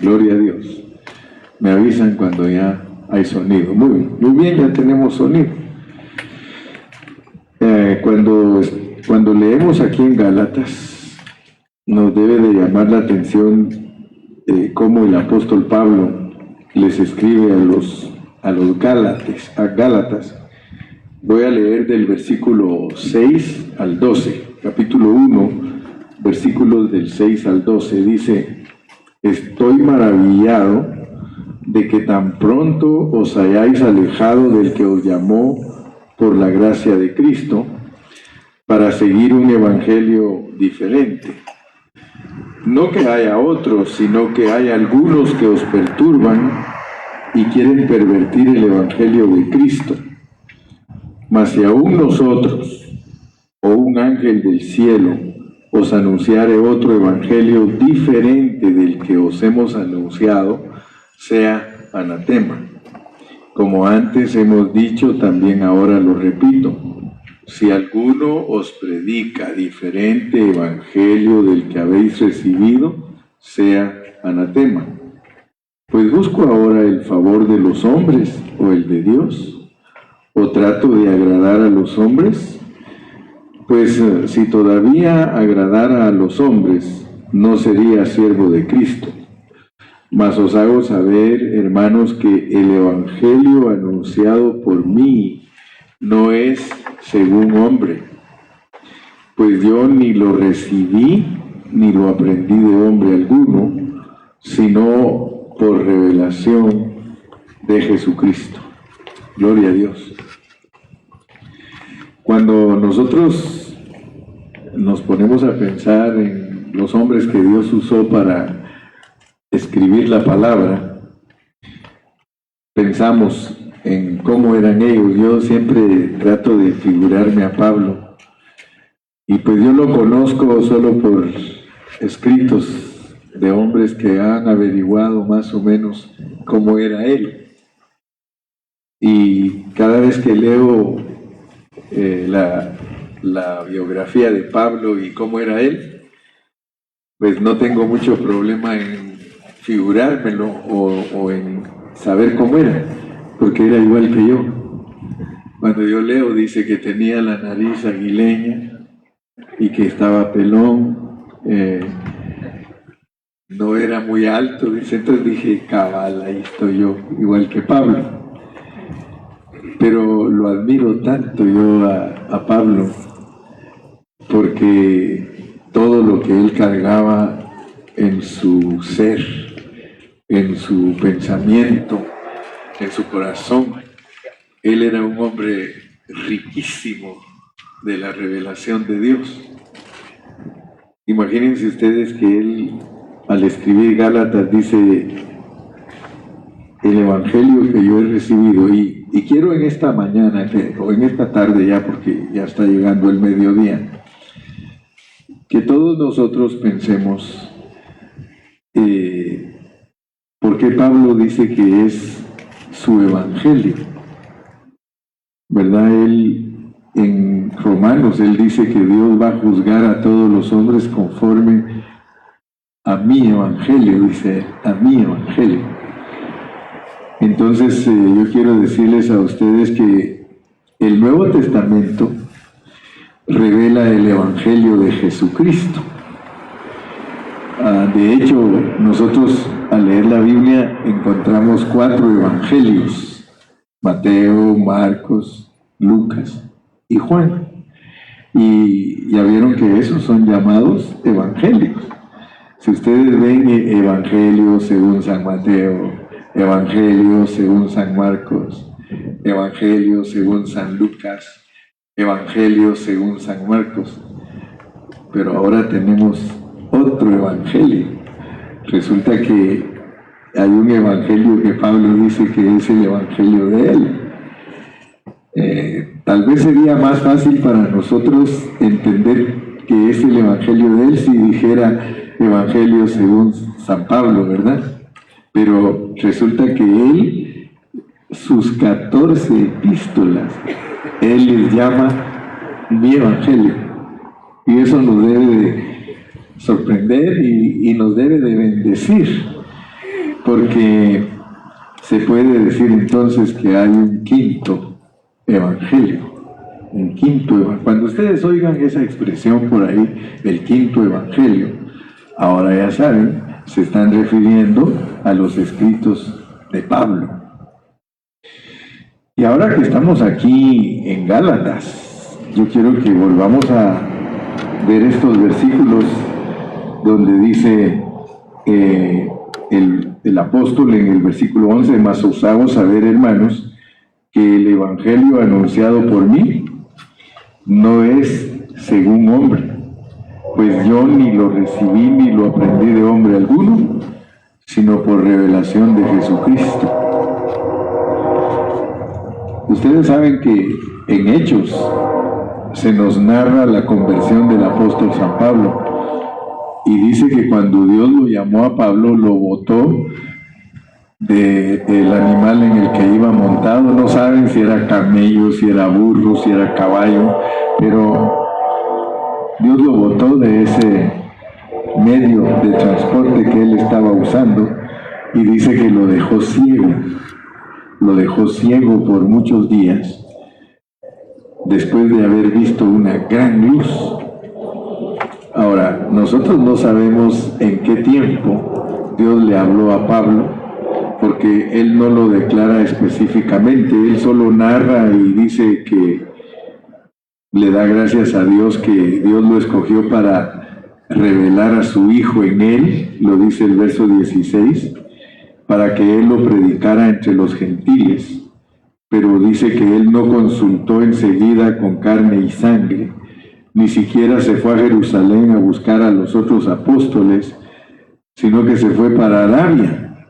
Gloria a Dios. Me avisan cuando ya hay sonido. Muy bien, ya tenemos sonido. Cuando leemos aquí en Gálatas, nos debe de llamar la atención cómo el apóstol Pablo les escribe a los Gálatas. Voy a leer del versículo 6 al 12, capítulo 1, versículos del 6 al 12. Dice: estoy maravillado de que tan pronto os hayáis alejado del que os llamó por la gracia de Cristo para seguir un evangelio diferente. No que haya otros, sino que hay algunos que os perturban y quieren pervertir el evangelio de Cristo. Mas si aún nosotros o un ángel del cielo os anunciare otro evangelio diferente del que os hemos anunciado, sea anatema. Como antes hemos dicho, también ahora lo repito: si alguno os predica diferente evangelio del que habéis recibido, sea anatema. Pues busco ahora el favor de los hombres o el de Dios, ¿o trato de agradar a los hombres? Pues si todavía agradara a los hombres, no sería siervo de Cristo. Mas os hago saber, hermanos, que el evangelio anunciado por mí no es según hombre, pues yo ni lo recibí ni lo aprendí de hombre alguno, sino por revelación de Jesucristo. Gloria a Dios. Cuando nosotros nos ponemos a pensar en los hombres que Dios usó para escribir la palabra, pensamos en cómo eran ellos. Yo siempre trato de figurarme a Pablo, y pues yo lo conozco solo por escritos de hombres que han averiguado más o menos cómo era él. Y cada vez que leo la biografía de Pablo y cómo era él, pues no tengo mucho problema en figurármelo o en saber cómo era, porque era igual que yo. Cuando yo leo, dice que tenía la nariz aguileña y que estaba pelón, no era muy alto, dice. Entonces dije, cabal, ahí estoy yo, igual que Pablo. Pero lo admiro tanto yo a Pablo, porque todo lo que él cargaba en su ser, en su pensamiento, en su corazón, él era un hombre riquísimo de la revelación de Dios. Imagínense ustedes que él, al escribir Gálatas, dice: el evangelio que yo he recibido, y quiero en esta mañana, o en esta tarde ya, porque ya está llegando el mediodía, que todos nosotros pensemos por qué Pablo dice que es su evangelio, ¿verdad? Él, en Romanos, él dice que Dios va a juzgar a todos los hombres conforme a mi evangelio, dice, a mi evangelio. Entonces yo quiero decirles a ustedes que el Nuevo Testamento revela el evangelio de Jesucristo. De hecho, nosotros al leer la Biblia encontramos 4 evangelios: Mateo, Marcos, Lucas y Juan. Y ya vieron que esos son llamados evangelios. Si ustedes ven Evangelio según San Mateo, Evangelio según San Marcos, Evangelio según San Lucas, Evangelio según San Marcos, pero ahora tenemos otro evangelio. Resulta que hay un evangelio que Pablo dice que es el evangelio de él. Tal vez sería más fácil para nosotros entender que es el evangelio de él si dijera evangelio según San Pablo, ¿verdad? Pero resulta que él, sus 14 epístolas, él les llama mi evangelio. Y eso nos debe de sorprender y nos debe de bendecir, porque se puede decir entonces que hay un quinto evangelio. Cuando ustedes oigan esa expresión por ahí, el quinto evangelio, ahora ya saben, se están refiriendo a los escritos de Pablo. Y ahora que estamos aquí en Gálatas, yo quiero que volvamos a ver estos versículos donde dice el apóstol en el versículo 11: mas os hago saber, hermanos, que el evangelio anunciado por mí no es según hombre, pues yo ni lo recibí ni lo aprendí de hombre alguno, sino por revelación de Jesucristo. Ustedes saben que en Hechos se nos narra la conversión del apóstol San Pablo, y dice que cuando Dios lo llamó a Pablo, lo botó del animal en el que iba montado. No saben si era camello, si era burro, si era caballo, pero Dios lo botó de ese medio de transporte que él estaba usando, y dice que lo dejó ciego por muchos días, después de haber visto una gran luz. Ahora, nosotros no sabemos en qué tiempo Dios le habló a Pablo, porque él no lo declara específicamente, él solo narra y dice que le da gracias a Dios que Dios lo escogió para revelar a su Hijo en él, lo dice el verso 16, para que él lo predicara entre los gentiles. Pero dice que él no consultó enseguida con carne y sangre, ni siquiera se fue a Jerusalén a buscar a los otros apóstoles, sino que se fue para Arabia,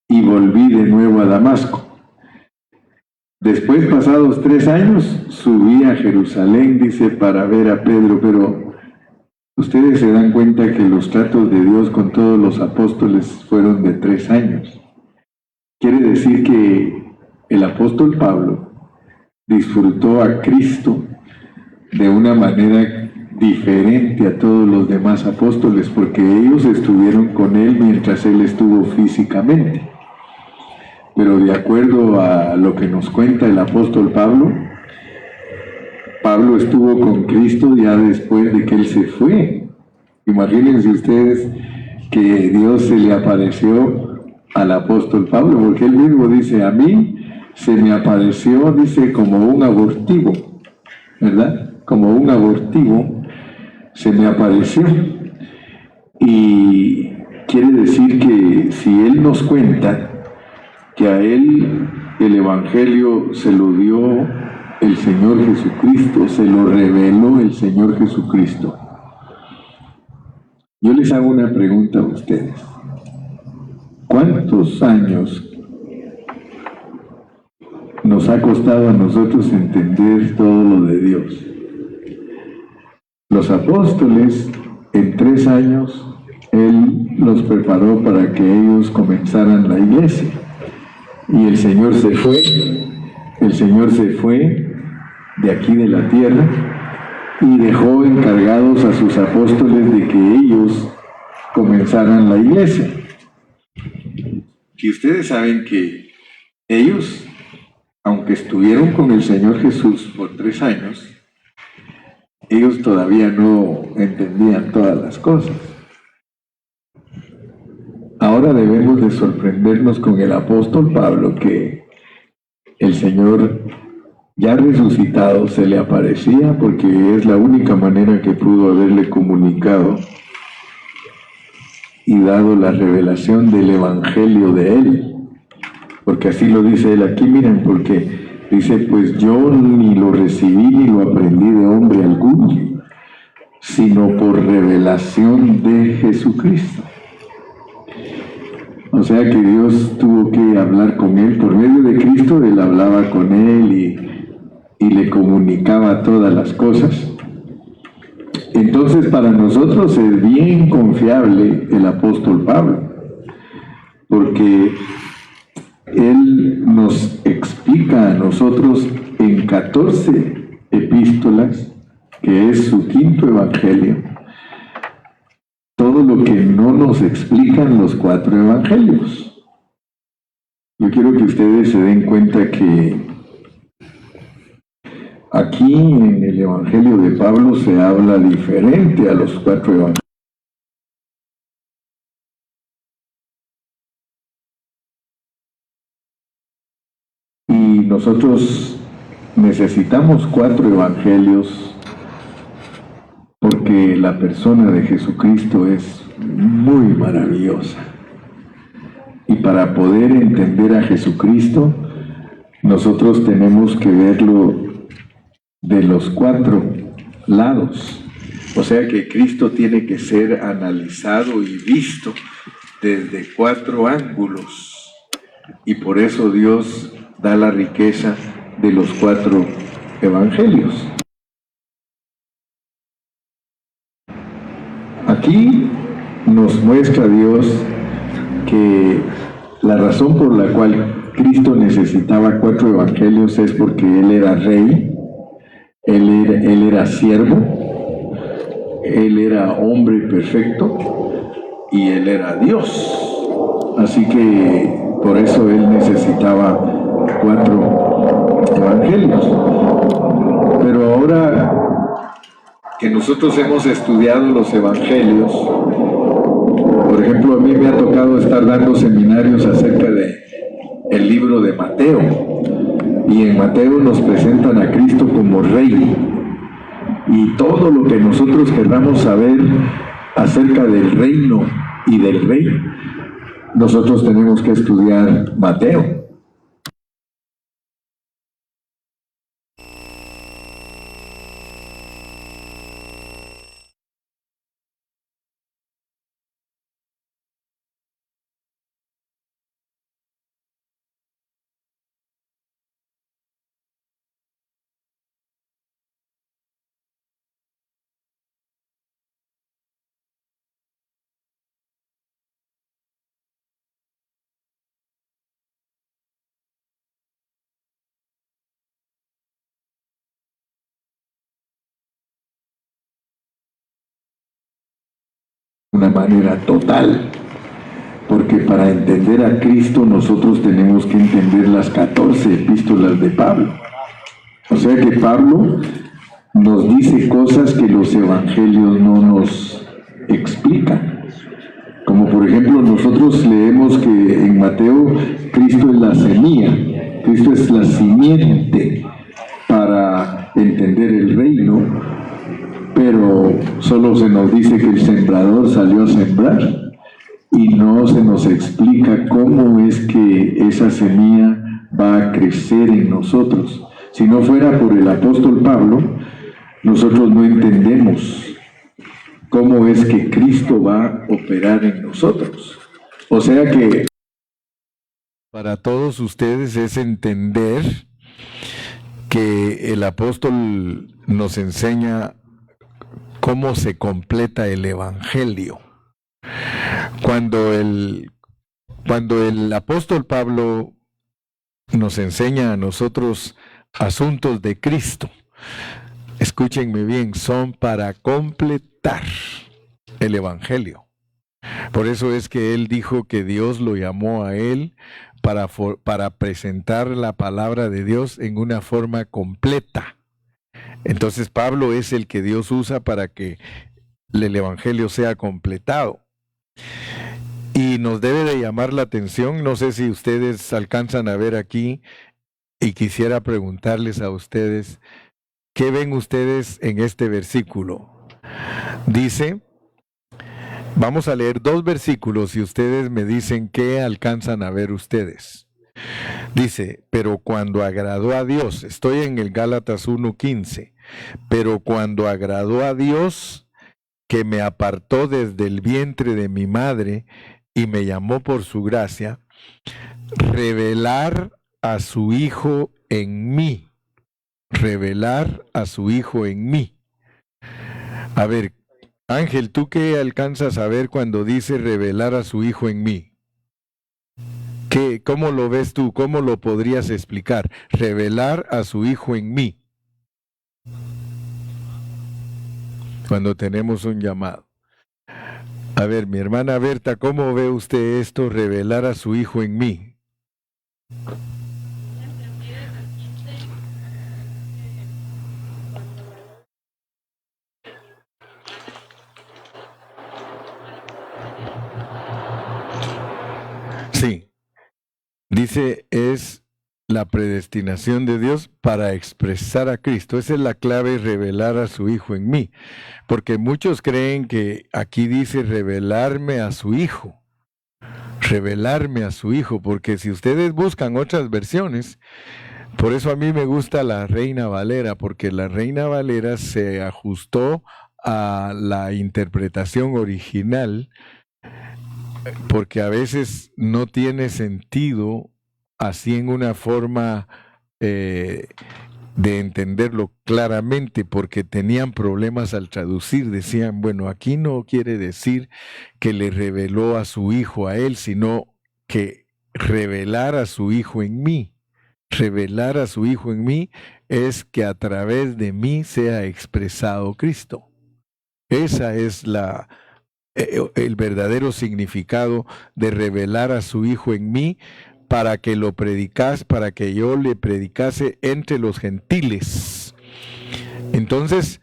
y volví de nuevo a Damasco. Después, pasados 3 años, subí a Jerusalén, dice, para ver a Pedro. Pero ustedes se dan cuenta que los tratos de Dios con todos los apóstoles fueron de 3 años. Quiere decir que el apóstol Pablo disfrutó a Cristo de una manera diferente a todos los demás apóstoles, porque ellos estuvieron con él mientras él estuvo físicamente. Pero de acuerdo a lo que nos cuenta el apóstol Pablo, Pablo estuvo con Cristo ya después de que él se fue. Imagínense ustedes que Dios se le apareció al apóstol Pablo, porque él mismo dice: a mí se me apareció, dice, como un abortivo, ¿verdad? Como un abortivo se me apareció. Y quiere decir que si él nos cuenta que a él el evangelio se lo dio el Señor Jesucristo, se lo reveló el Señor Jesucristo, yo les hago una pregunta a ustedes: ¿cuántos años nos ha costado a nosotros entender todo lo de Dios? Los apóstoles, en 3 años, Él los preparó para que ellos comenzaran la iglesia. Y el Señor se fue de aquí de la tierra y dejó encargados a sus apóstoles de que ellos comenzaran la iglesia. Y ustedes saben que ellos, aunque estuvieron con el Señor Jesús por 3 años, ellos todavía no entendían todas las cosas. Ahora debemos de sorprendernos con el apóstol Pablo, que el Señor ya resucitado se le aparecía, porque es la única manera que pudo haberle comunicado y dado la revelación del evangelio de él, porque así lo dice él aquí. Miren, porque dice: pues yo ni lo recibí ni lo aprendí de hombre alguno, sino por revelación de Jesucristo. O sea que Dios tuvo que hablar con él por medio de Cristo. Él hablaba con él y le comunicaba todas las cosas. Entonces, para nosotros es bien confiable el apóstol Pablo, porque él nos explica a nosotros en 14 epístolas, que es su quinto evangelio, todo todo lo que no nos explican los 4 evangelios. Yo quiero que ustedes se den cuenta que aquí en el Evangelio de Pablo se habla diferente a los 4 evangelios. Y nosotros necesitamos 4 evangelios porque la persona de Jesucristo es muy maravillosa. Y para poder entender a Jesucristo, nosotros tenemos que verlo de los 4 lados. O sea que Cristo tiene que ser analizado y visto desde 4 ángulos. Y por eso Dios da la riqueza de los 4 evangelios. Aquí nos muestra Dios que la razón por la cual Cristo necesitaba 4 evangelios es porque Él era rey, Él era siervo, Él era hombre perfecto y Él era Dios. Así que por eso Él necesitaba 4 evangelios. Pero ahora que nosotros hemos estudiado los evangelios, por ejemplo, a mí me ha tocado estar dando seminarios acerca de el libro de Mateo, y en Mateo nos presentan a Cristo como Rey, y todo lo que nosotros queramos saber acerca del reino y del Rey, nosotros tenemos que estudiar Mateo. Una manera total, porque para entender a Cristo nosotros tenemos que entender las 14 epístolas de Pablo. O sea que Pablo nos dice cosas que los evangelios no nos explican. Como por ejemplo, nosotros leemos que en Mateo Cristo es la semilla, Cristo es la simiente para entender el reino, pero solo se nos dice que el sembrador salió a sembrar y no se nos explica cómo es que esa semilla va a crecer en nosotros. Si no fuera por el apóstol Pablo, nosotros no entendemos cómo es que Cristo va a operar en nosotros. O sea que para todos ustedes es entender que el apóstol nos enseña cómo se completa el evangelio. Cuando el apóstol Pablo nos enseña a nosotros asuntos de Cristo, escúchenme bien, son para completar el evangelio. Por eso es que él dijo que Dios lo llamó a él para presentar la palabra de Dios en una forma completa. Entonces Pablo es el que Dios usa para que el evangelio sea completado. Y nos debe de llamar la atención, no sé si ustedes alcanzan a ver aquí, y quisiera preguntarles a ustedes, ¿qué ven ustedes en este versículo? Dice, vamos a leer 2 versículos y ustedes me dicen qué alcanzan a ver ustedes. Dice, pero cuando agradó a Dios, estoy en el Gálatas 1:15, pero cuando agradó a Dios, que me apartó desde el vientre de mi madre y me llamó por su gracia, revelar a su Hijo en mí. Revelar a su Hijo en mí. A ver, Ángel, ¿tú qué alcanzas a ver cuando dice revelar a su Hijo en mí? ¿Cómo lo ves tú? ¿Cómo lo podrías explicar? Revelar a su Hijo en mí. Cuando tenemos un llamado. A ver, mi hermana Berta, ¿cómo ve usted esto, revelar a su hijo en mí? Sí, dice, es la predestinación de Dios para expresar a Cristo. Esa es la clave, revelar a su hijo en mí. Porque muchos creen que aquí dice revelarme a su hijo. Revelarme a su hijo, porque si ustedes buscan otras versiones, por eso a mí me gusta la Reina Valera, porque la Reina Valera se ajustó a la interpretación original, porque a veces no tiene sentido así en una forma de entenderlo claramente, porque tenían problemas al traducir. Decían, bueno, aquí no quiere decir que le reveló a su hijo a él, sino que revelar a su hijo en mí. Revelar a su hijo en mí es que a través de mí sea expresado Cristo. Esa es el verdadero significado de revelar a su hijo en mí, para que lo predicase, para que yo le predicase entre los gentiles. Entonces,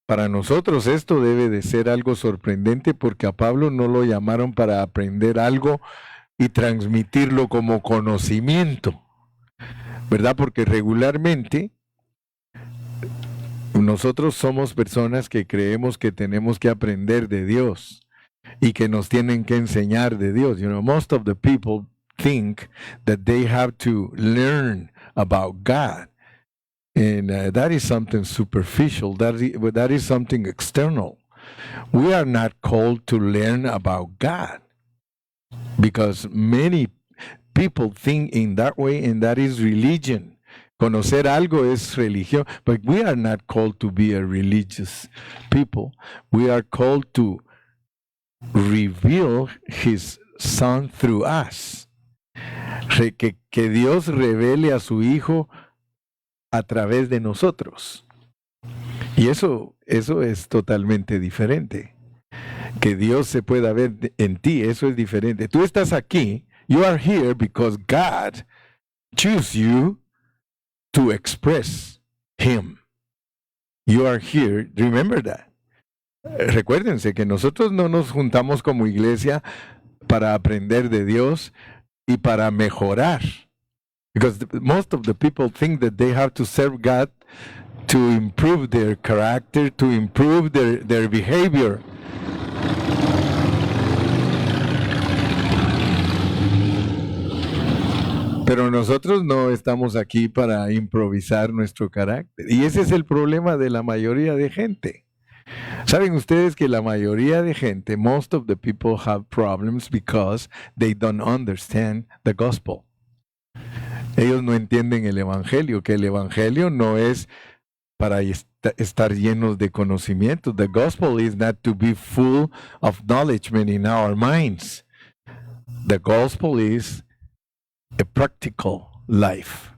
para nosotros esto debe de ser algo sorprendente, porque a Pablo no lo llamaron para aprender algo y transmitirlo como conocimiento, ¿verdad? Porque regularmente nosotros somos personas que creemos que tenemos que aprender de Dios y que nos tienen que enseñar de Dios. You know, most of the people think that they have to learn about God. And that is something superficial. That is something external. We are not called to learn about God, because many people think in that way, and that is religion. Conocer algo es religión, but we are not called to be a religious people. We are called to reveal His Son through us. Que Dios revele a su Hijo a través de nosotros. Y eso es totalmente diferente. Que Dios se pueda ver en ti, eso es diferente. Tú estás aquí, you are here because God chose you to express Him. You are here, remember that. Recuérdense que nosotros no nos juntamos como iglesia para aprender de Dios y para mejorar. Because most of the people think that they have to serve God to improve their character, to improve their behavior. Pero nosotros no estamos aquí para improvisar nuestro carácter. Y ese es el problema de la mayoría de gente. Saben ustedes que la mayoría de gente, most of the people have problems because they don't understand the gospel. Ellos no entienden el evangelio, que el evangelio no es para estar llenos de conocimiento. The gospel is not to be full of knowledge in our minds. The gospel is a practical life.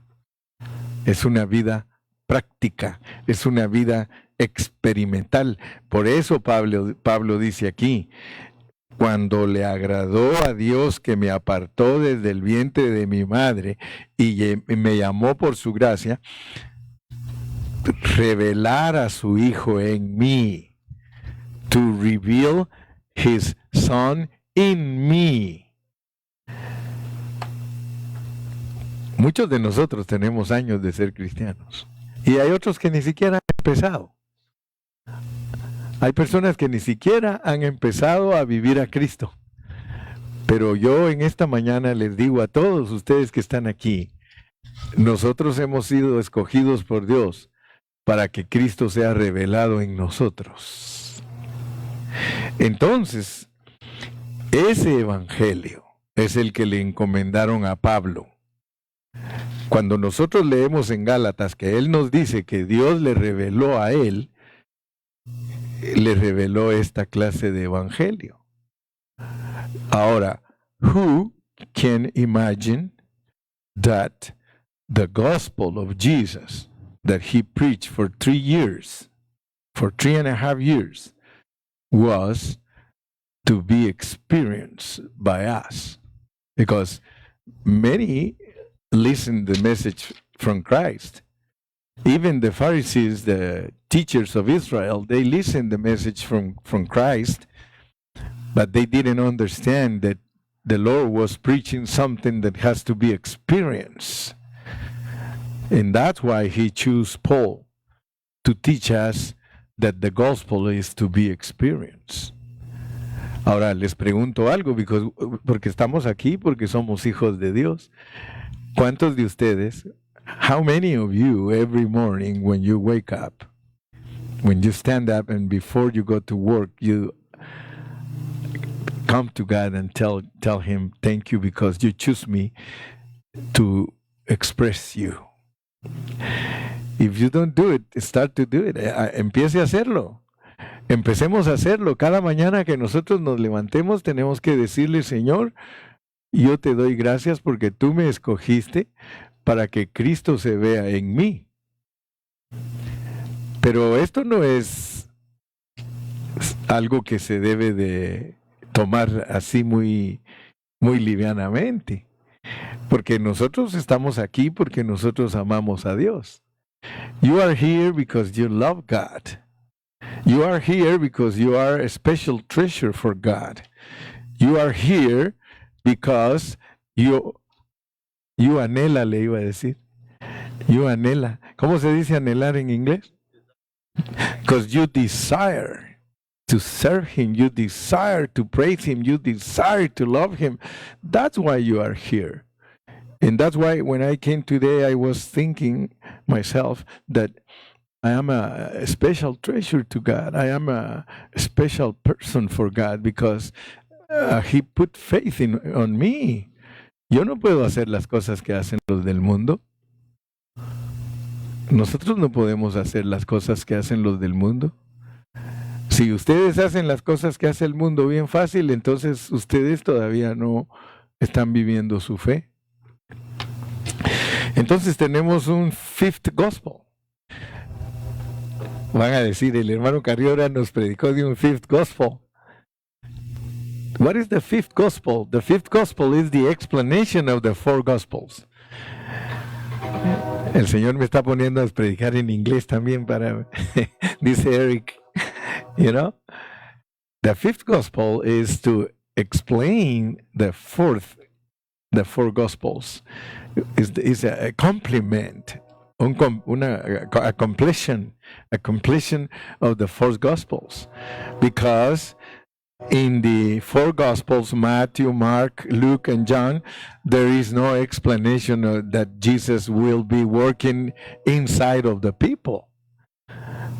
Es una vida práctica, es una vida experimental. Por eso Pablo dice aquí, cuando le agradó a Dios que me apartó desde el vientre de mi madre y me llamó por su gracia, revelar a su Hijo en mí, to reveal His Son in me. Muchos de nosotros tenemos años de ser cristianos y hay otros que ni siquiera han empezado. Hay personas que ni siquiera han empezado a vivir a Cristo. Pero yo en esta mañana les digo a todos ustedes que están aquí, nosotros hemos sido escogidos por Dios para que Cristo sea revelado en nosotros. Entonces, ese evangelio es el que le encomendaron a Pablo. Cuando nosotros leemos en Gálatas que él nos dice que Dios le reveló a él, le reveló esta clase de evangelio. Ahora, who can imagine that the gospel of Jesus that he preached for 3 years, for 3.5 years, was to be experienced by us. Because many listen the message from Christ. Even the Pharisees, the teachers of Israel, they listened the message from Christ, but they didn't understand that the Lord was preaching something that has to be experienced. And that's why he chose Paul to teach us that the gospel is to be experienced. Ahora les pregunto algo, porque estamos aquí, porque somos hijos de Dios. ¿Cuántos de ustedes, how many of you every morning when you wake up, when you stand up and before you go to work, you come to God and tell him, thank you because you choose me to express you. If you don't do it, start to do it. Empiece a hacerlo. Empecemos a hacerlo. Cada mañana que nosotros nos levantemos tenemos que decirle, Señor, yo te doy gracias porque tú me escogiste para que Cristo se vea en mí. Pero esto no es algo que se debe de tomar así muy livianamente. Porque nosotros estamos aquí porque nosotros amamos a Dios. You are here because you love God. You are here because you are a special treasure for God. You are here because you anhela, le iba a decir. You anhela. ¿Cómo se dice anhelar en inglés? Because you desire to serve him, you desire to praise him, you desire to love him. That's why you are here. And that's why when I came today, I was thinking myself that I am a special treasure to God. I am a special person for God because he put faith on me. Yo no puedo hacer las cosas que hacen los del mundo. Nosotros no podemos hacer las cosas que hacen los del mundo. Si ustedes hacen las cosas que hace el mundo bien fácil, entonces ustedes todavía no están viviendo su fe. Entonces tenemos un fifth gospel. Van a decir, el hermano Carriora nos predicó de un fifth gospel. What is the fifth gospel? The fifth gospel is the explanation of the four gospels. El Señor me está poniendo a predicar en inglés también para, dice Eric, you know? The fifth gospel is to explain the four gospels. Is a complement, a completion of the four gospels. Because in the four gospels, Matthew, Mark, Luke, and John, there is no explanation that Jesus will be working inside of the people.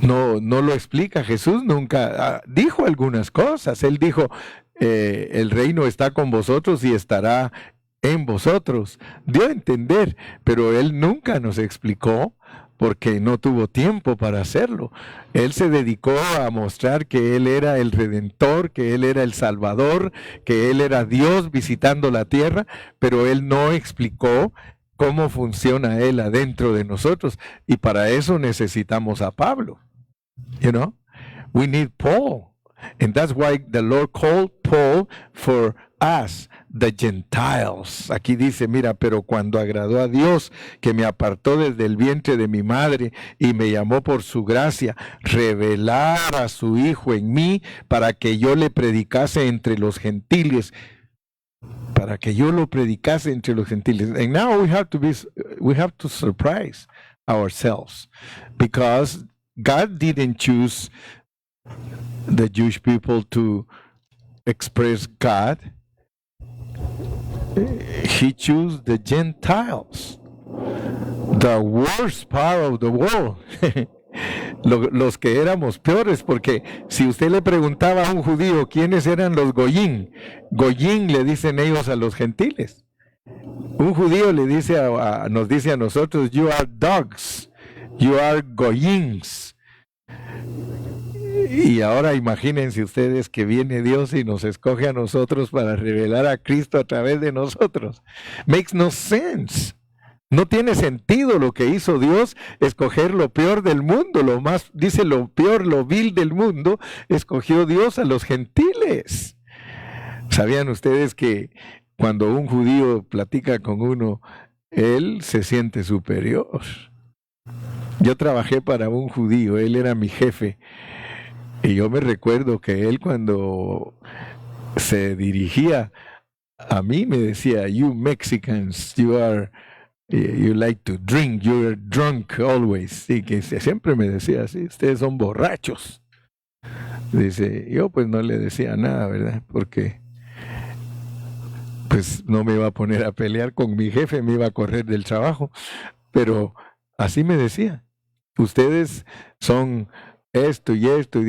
No lo explica. Jesús nunca dijo algunas cosas. Él dijo, el reino está con vosotros y estará en vosotros. Dio a entender, pero él nunca nos explicó porque no tuvo tiempo para hacerlo. Él se dedicó a mostrar que él era el Redentor, que él era el Salvador, que él era Dios visitando la tierra, pero él no explicó cómo funciona él adentro de nosotros. Y para eso necesitamos a Pablo. You know, we need Paul. And that's why the Lord called Paul for us, the Gentiles. Aquí dice, mira, pero cuando agradó a Dios, que me apartó desde el vientre de mi madre y me llamó por su gracia, revelar a su Hijo en mí para que yo le predicase entre los gentiles. Para que yo lo predicase entre los gentiles. And now we have to surprise ourselves because God didn't choose the Jewish people to express God. He chose the Gentiles, the worst part of the world. Los que éramos peores, porque si usted le preguntaba a un judío quiénes eran los goyín, goyín le dicen ellos a los gentiles. Un judío le dice nos dice a nosotros, you are dogs, you are goyins. Y ahora imagínense ustedes que viene Dios y nos escoge a nosotros para revelar a Cristo a través de nosotros. Makes no sense. No tiene sentido lo que hizo Dios, escoger lo peor del mundo, dice lo peor, lo vil del mundo, escogió Dios a los gentiles. ¿Sabían ustedes que cuando un judío platica con uno, él se siente superior? Yo trabajé para un judío, él era mi jefe, y yo me recuerdo que él cuando se dirigía a mí me decía, you Mexicans, you like to drink, you're drunk always. Y que siempre me decía así, ustedes son borrachos. Dice, yo pues no le decía nada, ¿verdad? Porque pues no me iba a poner a pelear con mi jefe, me iba a correr del trabajo. Pero así me decía, ustedes son esto y esto.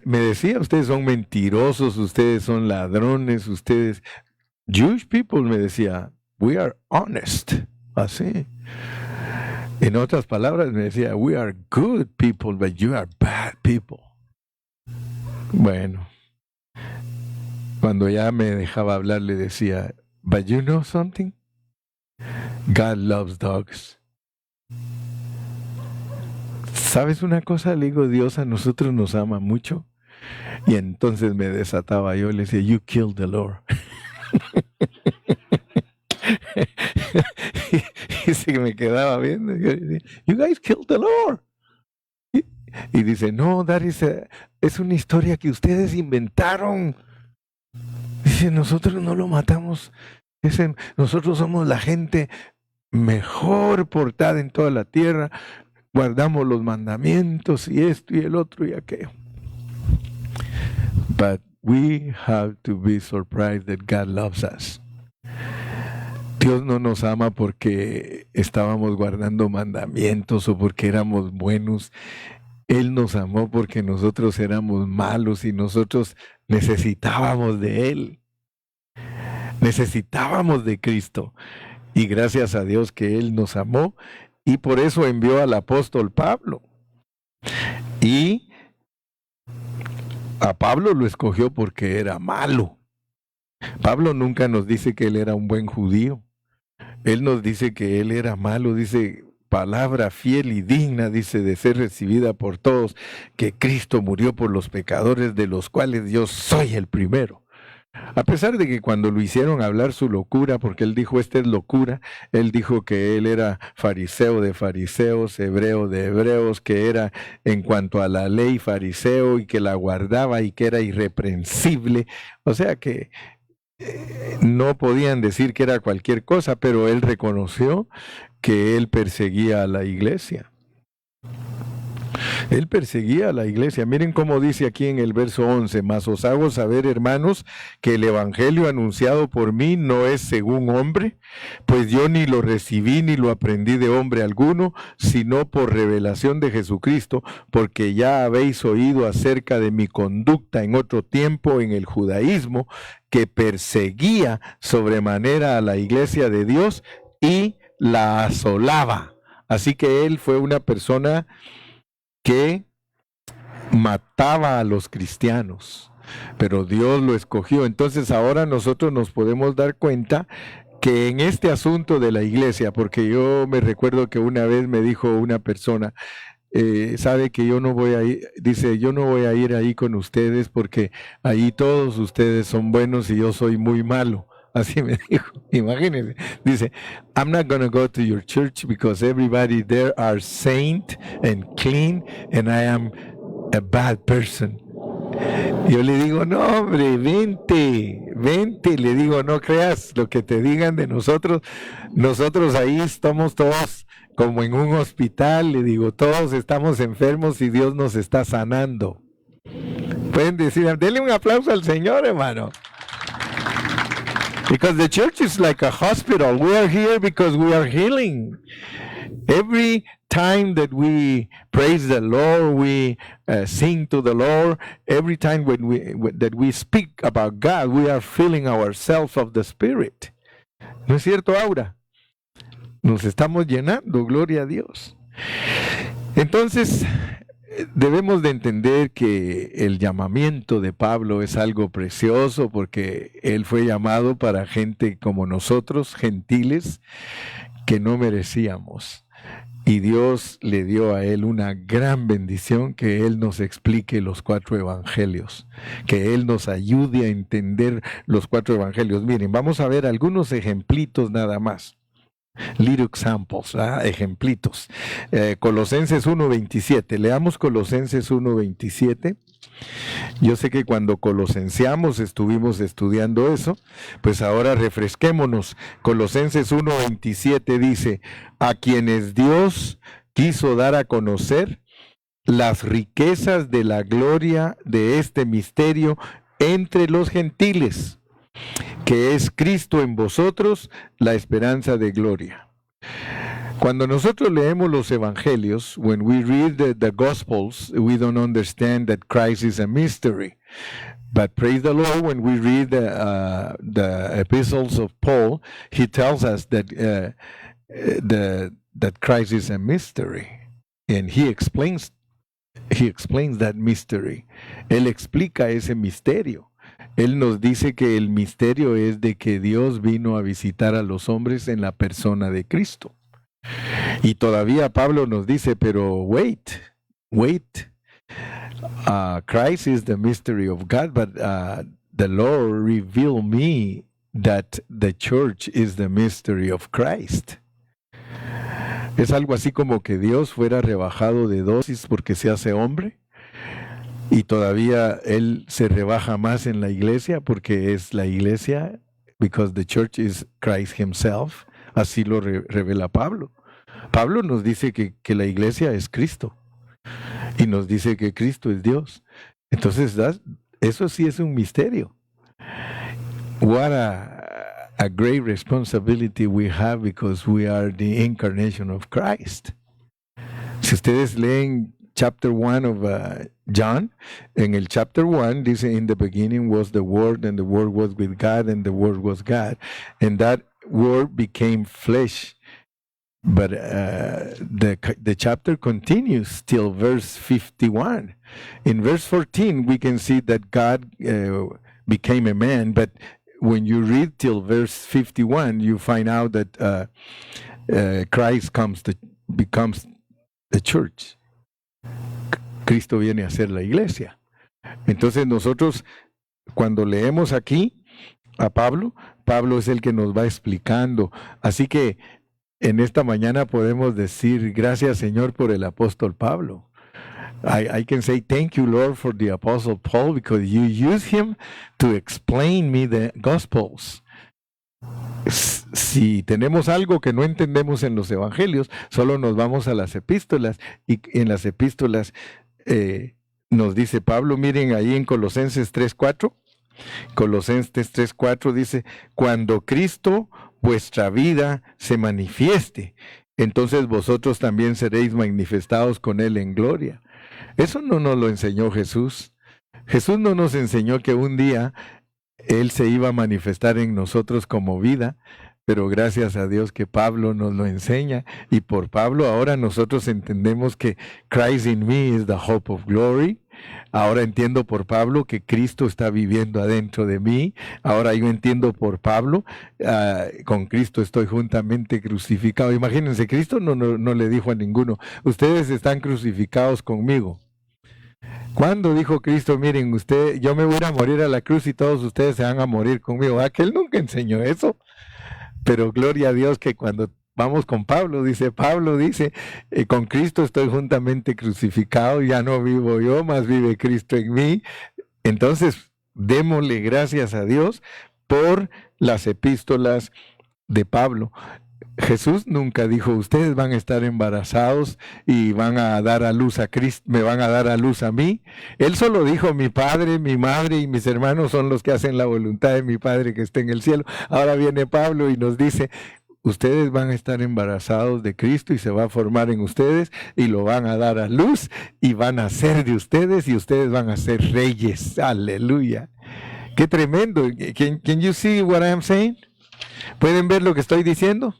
Me decía, ustedes son mentirosos, ustedes son ladrones, ustedes... Jewish people, me decía, we are honest. Así. En otras palabras me decía, we are good people, but you are bad people. Bueno, cuando ya me dejaba hablar le decía, but you know something? God loves dogs. ¿Sabes una cosa? Le digo, Dios a nosotros nos ama mucho. Y entonces me desataba yo, le decía, you killed the Lord. Y se me quedaba viendo. You guys killed the Lord. Y dice, no, that es una historia que ustedes inventaron. Dice, nosotros no lo matamos. Dice, nosotros somos la gente mejor portada en toda la tierra. Guardamos los mandamientos y esto y el otro y aquello. But we have to be surprised that God loves us. Dios no nos ama porque estábamos guardando mandamientos o porque éramos buenos. Él nos amó porque nosotros éramos malos y nosotros necesitábamos de Él. Necesitábamos de Cristo. Y gracias a Dios que Él nos amó y por eso envió al apóstol Pablo. Y a Pablo lo escogió porque era malo. Pablo nunca nos dice que él era un buen judío. Él nos dice que él era malo, dice, palabra fiel y digna, dice, de ser recibida por todos, que Cristo murió por los pecadores, de los cuales yo soy el primero. A pesar de que cuando lo hicieron hablar su locura, porque él dijo, esta es locura, él dijo que él era fariseo de fariseos, hebreo de hebreos, que era en cuanto a la ley fariseo y que la guardaba y que era irreprensible. O sea que no podían decir que era cualquier cosa, pero él reconoció que él perseguía a la iglesia. Él perseguía a la iglesia. Miren cómo dice aquí en el verso 11, mas os hago saber, hermanos, que el evangelio anunciado por mí no es según hombre, pues yo ni lo recibí ni lo aprendí de hombre alguno, sino por revelación de Jesucristo, porque ya habéis oído acerca de mi conducta en otro tiempo en el judaísmo, que perseguía sobremanera a la iglesia de Dios y la asolaba. Así que él fue una persona que mataba a los cristianos, pero Dios lo escogió. Entonces ahora nosotros nos podemos dar cuenta que en este asunto de la iglesia, porque yo me recuerdo que una vez me dijo una persona, sabe que yo no voy a ir, dice, yo no voy a ir ahí con ustedes porque ahí todos ustedes son buenos y yo soy muy malo. Así me dijo, imagínense. Dice, I'm not going to go to your church because everybody there are saint and clean and I am a bad person. Yo le digo, no hombre, vente, le digo, no creas lo que te digan de nosotros ahí estamos todos como en un hospital, le digo, todos estamos enfermos y Dios nos está sanando. Pueden decir, denle un aplauso al Señor, hermano. Because the church is like a hospital. We are here because we are healing. Every time that we praise the Lord, we sing to the Lord, every time that we speak about God, we are filling ourselves of the Spirit. ¿No es cierto, Aura? Nos estamos llenando, gloria a Dios. Entonces, debemos de entender que el llamamiento de Pablo es algo precioso porque él fue llamado para gente como nosotros, gentiles, que no merecíamos. Y Dios le dio a él una gran bendición, que él nos explique los 4 evangelios, que él nos ayude a entender los 4 evangelios. Miren, vamos a ver algunos ejemplitos nada más. Little examples, ejemplitos. Colosenses 1:27. Leamos Colosenses 1:27. Yo sé que cuando colosenseamos estuvimos estudiando eso, pues ahora refresquémonos. Colosenses 1:27 dice: a quienes Dios quiso dar a conocer las riquezas de la gloria de este misterio entre los gentiles, que es Cristo en vosotros, la esperanza de gloria. Cuando nosotros leemos los evangelios, when we read the Gospels, we don't understand that Christ is a mystery. But praise the Lord, when we read the epistles of Paul, he tells us that that Christ is a mystery, and he explains that mystery. Él explica ese misterio. Él nos dice que el misterio es de que Dios vino a visitar a los hombres en la persona de Cristo. Y todavía Pablo nos dice, pero wait, Christ is the mystery of God, but the Lord revealed me that the church is the mystery of Christ. Es algo así como que Dios fuera rebajado de dosis porque se hace hombre, y todavía Él se rebaja más en la iglesia porque es la iglesia, because the church is Christ himself. Así lo revela Pablo. Pablo nos dice que la iglesia es Cristo, y nos dice que Cristo es Dios. Entonces, eso sí es un misterio. What a great responsibility we have, because we are the incarnation of Christ. Si ustedes leen chapter 1 of John, en el chapter 1 dice, in the beginning was the Word, and the Word was with God, and the Word was God, and that Word became flesh. But the chapter continues till verse 51. In verse 14, we can see that God became a man, but when you read till verse 51, you find out that Christ becomes the church. Cristo viene a ser la iglesia. Entonces nosotros, cuando leemos aquí a Pablo es el que nos va explicando. Así que en esta mañana podemos decir, gracias Señor por el apóstol Pablo. I can say thank you, Lord, for the apostle Paul, because you use him to explain me the Gospels. Si tenemos algo que no entendemos en los evangelios, solo nos vamos a las epístolas, y en las epístolas nos dice Pablo, miren ahí en Colosenses 3:4, Colosenses 3:4 dice, cuando Cristo vuestra vida se manifieste, entonces vosotros también seréis manifestados con Él en gloria. Eso no nos lo enseñó Jesús. Jesús no nos enseñó que un día Él se iba a manifestar en nosotros como vida, pero gracias a Dios que Pablo nos lo enseña, y por Pablo ahora nosotros entendemos que Christ in me is the hope of glory. Ahora entiendo por Pablo que Cristo está viviendo adentro de mí. Ahora yo entiendo por Pablo, con Cristo estoy juntamente crucificado. Imagínense, Cristo no le dijo a ninguno, ustedes están crucificados conmigo. ¿Cuándo dijo Cristo, miren, yo me voy a morir a la cruz y todos ustedes se van a morir conmigo? Aquel nunca enseñó eso. Pero gloria a Dios que cuando vamos con Pablo dice, con Cristo estoy juntamente crucificado, ya no vivo yo, más vive Cristo en mí. Entonces, démosle gracias a Dios por las epístolas de Pablo. Jesús nunca dijo, ustedes van a estar embarazados y van a dar a luz a Cristo, me van a dar a luz a mí. Él solo dijo, mi padre, mi madre y mis hermanos son los que hacen la voluntad de mi Padre que está en el cielo. Ahora viene Pablo y nos dice, ustedes van a estar embarazados de Cristo y se va a formar en ustedes y lo van a dar a luz y van a ser de ustedes y ustedes van a ser reyes. Aleluya. Qué tremendo. Can you see what I am saying? ¿Pueden ver lo que estoy diciendo?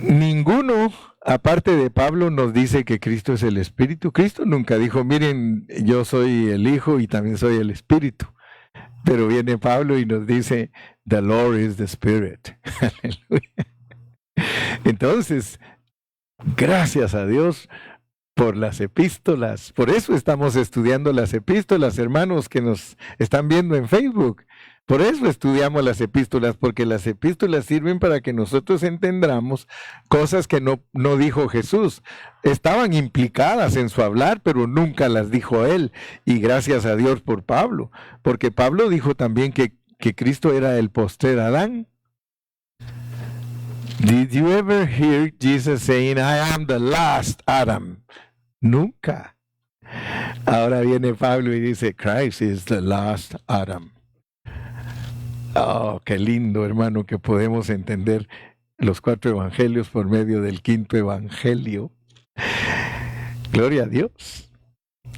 Ninguno, aparte de Pablo, nos dice que Cristo es el Espíritu. Cristo nunca dijo, miren, yo soy el Hijo y también soy el Espíritu. Pero viene Pablo y nos dice, the Lord is the Spirit. Aleluya. Entonces, gracias a Dios por las epístolas. Por eso estamos estudiando las epístolas, hermanos que nos están viendo en Facebook. Por eso estudiamos las epístolas, porque las epístolas sirven para que nosotros entendamos cosas que no dijo Jesús. Estaban implicadas en su hablar, pero nunca las dijo él. Y gracias a Dios por Pablo, porque Pablo dijo también que Cristo era el postrer Adán. Did you ever hear Jesus saying, I am the last Adam? Nunca. Ahora viene Pablo y dice, Christ is the last Adam. Oh, qué lindo, hermano, que podemos entender los 4 evangelios por medio del 5º evangelio. Gloria a Dios.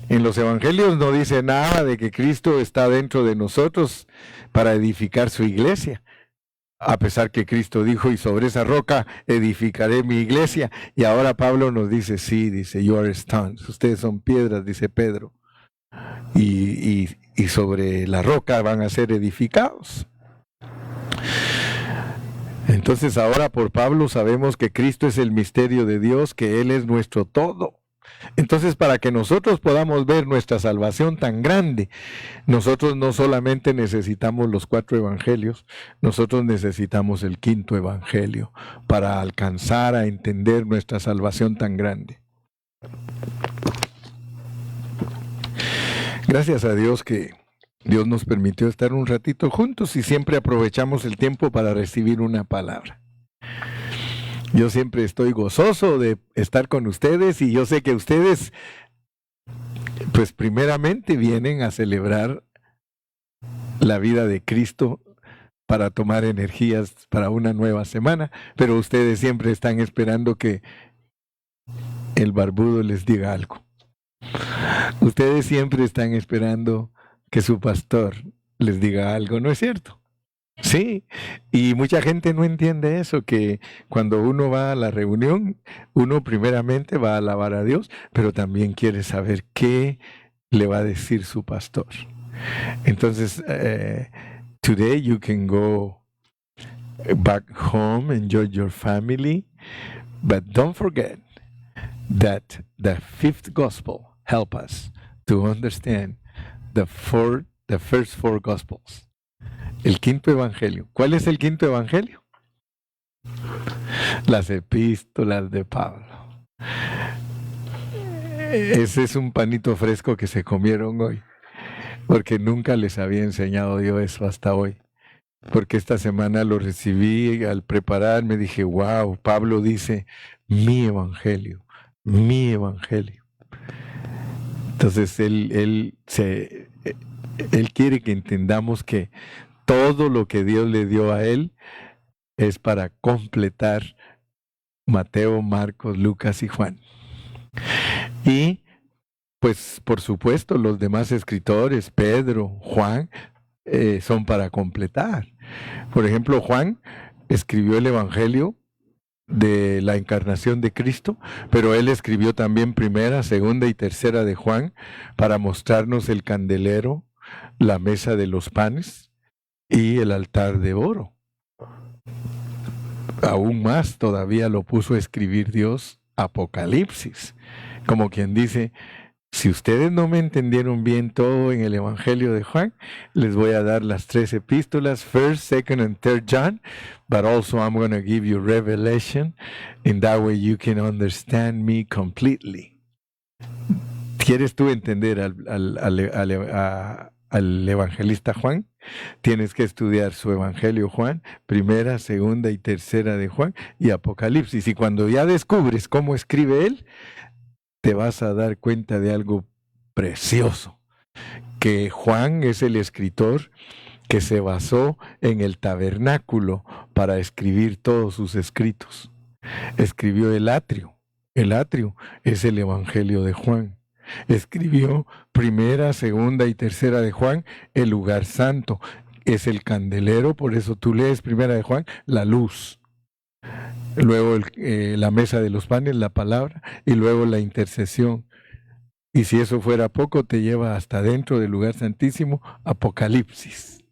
En los evangelios no dice nada de que Cristo está dentro de nosotros para edificar su iglesia. A pesar que Cristo dijo, y sobre esa roca edificaré mi iglesia. Y ahora Pablo nos dice, sí, dice, you are stones. Ustedes son piedras, dice Pedro. Y sobre la roca van a ser edificados. Entonces ahora por Pablo sabemos que Cristo es el misterio de Dios, que Él es nuestro todo. Entonces, para que nosotros podamos ver nuestra salvación tan grande, nosotros no solamente necesitamos los 4 evangelios, nosotros necesitamos el 5º evangelio para alcanzar a entender nuestra salvación tan grande. Gracias a Dios que Dios nos permitió estar un ratito juntos y siempre aprovechamos el tiempo para recibir una palabra. Yo siempre estoy gozoso de estar con ustedes y yo sé que ustedes, pues primeramente vienen a celebrar la vida de Cristo para tomar energías para una nueva semana, pero ustedes siempre están esperando que el barbudo les diga algo. Ustedes siempre están esperando que su pastor les diga algo, ¿no es cierto? Sí, y mucha gente no entiende eso, que cuando uno va a la reunión, uno primeramente va a alabar a Dios, pero también quiere saber qué le va a decir su pastor. Entonces, today you can go back home, enjoy your family, but don't forget that the 5th gospel help us to understand the first 4 gospels. El 5º evangelio. ¿Cuál es el 5º evangelio? Las epístolas de Pablo. Ese es un panito fresco que se comieron hoy, porque nunca les había enseñado yo eso hasta hoy. Porque esta semana lo recibí al prepararme, dije, wow, Pablo dice, mi evangelio, mi evangelio. Entonces él quiere que entendamos que todo lo que Dios le dio a él es para completar Mateo, Marcos, Lucas y Juan. Y pues por supuesto los demás escritores, Pedro, Juan, son para completar. Por ejemplo, Juan escribió el Evangelio de la encarnación de Cristo, pero él escribió también 1ª, 2ª y 3ª de Juan para mostrarnos el candelero, la mesa de los panes y el altar de oro. Aún más todavía lo puso a escribir Dios, Apocalipsis, como quien dice, si ustedes no me entendieron bien todo en el Evangelio de Juan, les voy a dar las 3 epístolas, 1st, 2nd and 3rd John, but also I'm going to give you Revelation, and that way you can understand me completely. ¿Quieres tú entender al evangelista Juan? Tienes que estudiar su Evangelio Juan, 1ª, 2ª y 3ª de Juan y Apocalipsis. Y cuando ya descubres cómo escribe él, te vas a dar cuenta de algo precioso, que Juan es el escritor que se basó en el tabernáculo para escribir todos sus escritos. Escribió el atrio es el Evangelio de Juan. Escribió 1ª, 2ª y 3ª de Juan, el lugar santo, es el candelero, por eso tú lees 1ª de Juan, la luz. Luego la mesa de los panes, la palabra, y luego la intercesión. Y si eso fuera poco, te lleva hasta dentro del lugar santísimo, Apocalipsis.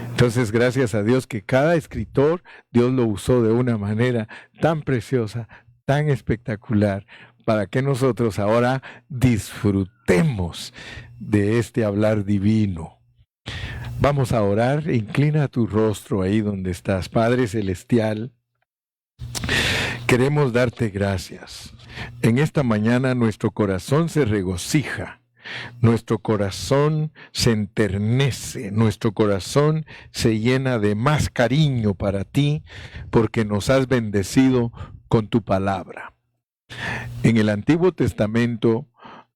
Entonces, gracias a Dios que cada escritor, Dios lo usó de una manera tan preciosa, tan espectacular, para que nosotros ahora disfrutemos de este hablar divino. Vamos a orar. Inclina tu rostro ahí donde estás. Padre Celestial, queremos darte gracias. En esta mañana nuestro corazón se regocija. Nuestro corazón se enternece, nuestro corazón se llena de más cariño para ti, porque nos has bendecido con tu palabra. En el Antiguo Testamento,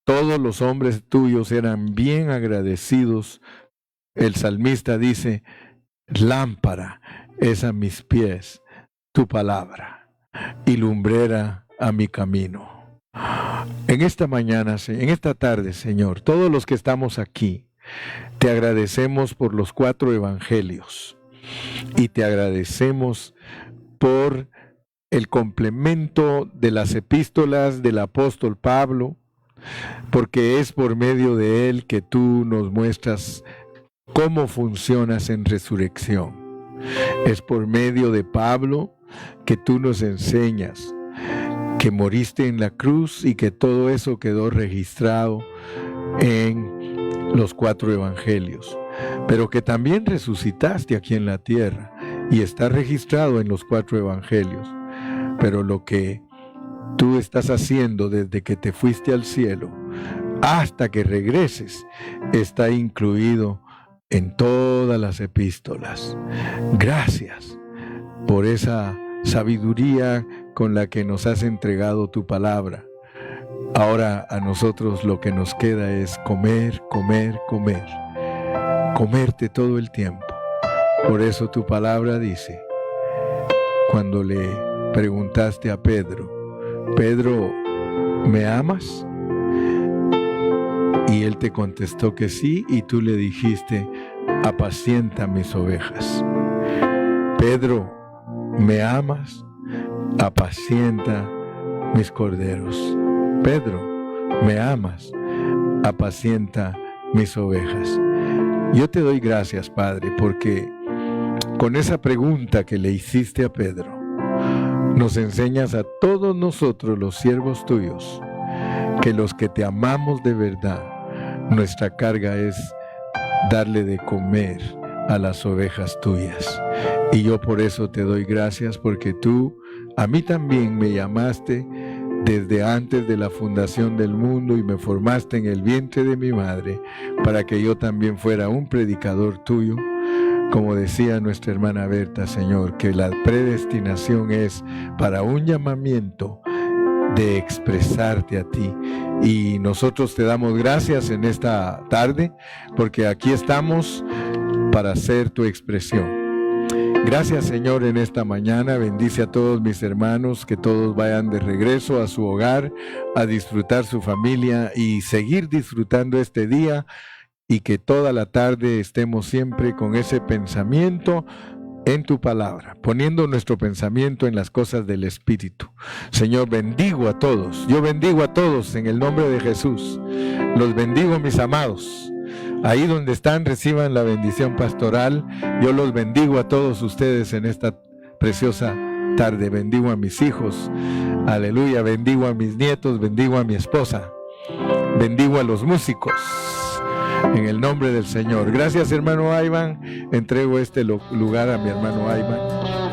todos los hombres tuyos eran bien agradecidos. El salmista dice: lámpara es a mis pies tu palabra y lumbrera a mi camino. En esta mañana, en esta tarde, Señor, todos los que estamos aquí, te agradecemos por los 4 evangelios y te agradecemos por el complemento de las epístolas del apóstol Pablo, porque es por medio de él que tú nos muestras cómo funcionas en resurrección. Es por medio de Pablo que tú nos enseñas que moriste en la cruz y que todo eso quedó registrado en los 4 evangelios, pero que también resucitaste aquí en la tierra y está registrado en los 4 evangelios. Pero lo que tú estás haciendo desde que te fuiste al cielo hasta que regreses está incluido en todas las epístolas. Gracias por esa sabiduría con la que nos has entregado tu palabra. Ahora a nosotros lo que nos queda es comer, comer, comer. Comerte todo el tiempo. Por eso tu palabra dice, cuando le preguntaste a Pedro, Pedro, ¿me amas? Y él te contestó que sí, y tú le dijiste, apacienta mis ovejas. Pedro, ¿me amas? Apacienta mis corderos. Pedro, ¿me amas? Apacienta mis ovejas. Yo te doy gracias, Padre, porque con esa pregunta que le hiciste a Pedro, nos enseñas a todos nosotros, los siervos tuyos, que los que te amamos de verdad, nuestra carga es darle de comer a las ovejas tuyas. Y yo por eso te doy gracias, porque tú a mí también me llamaste desde antes de la fundación del mundo y me formaste en el vientre de mi madre para que yo también fuera un predicador tuyo. Como decía nuestra hermana Berta, Señor, que la predestinación es para un llamamiento de expresarte a ti. Y nosotros te damos gracias en esta tarde, porque aquí estamos para hacer tu expresión. Gracias, Señor, en esta mañana. Bendice a todos mis hermanos, que todos vayan de regreso a su hogar, a disfrutar su familia y seguir disfrutando este día, y que toda la tarde estemos siempre con ese pensamiento en tu palabra, poniendo nuestro pensamiento en las cosas del Espíritu. Señor, bendigo a todos. Yo bendigo a todos en el nombre de Jesús. Los bendigo, mis amados. Ahí donde están, reciban la bendición pastoral. Yo los bendigo a todos ustedes en esta preciosa tarde. Bendigo a mis hijos. Aleluya. Bendigo a mis nietos. Bendigo a mi esposa. Bendigo a los músicos. En el nombre del Señor. Gracias, hermano Ayman. Entrego este lugar a mi hermano Ayman.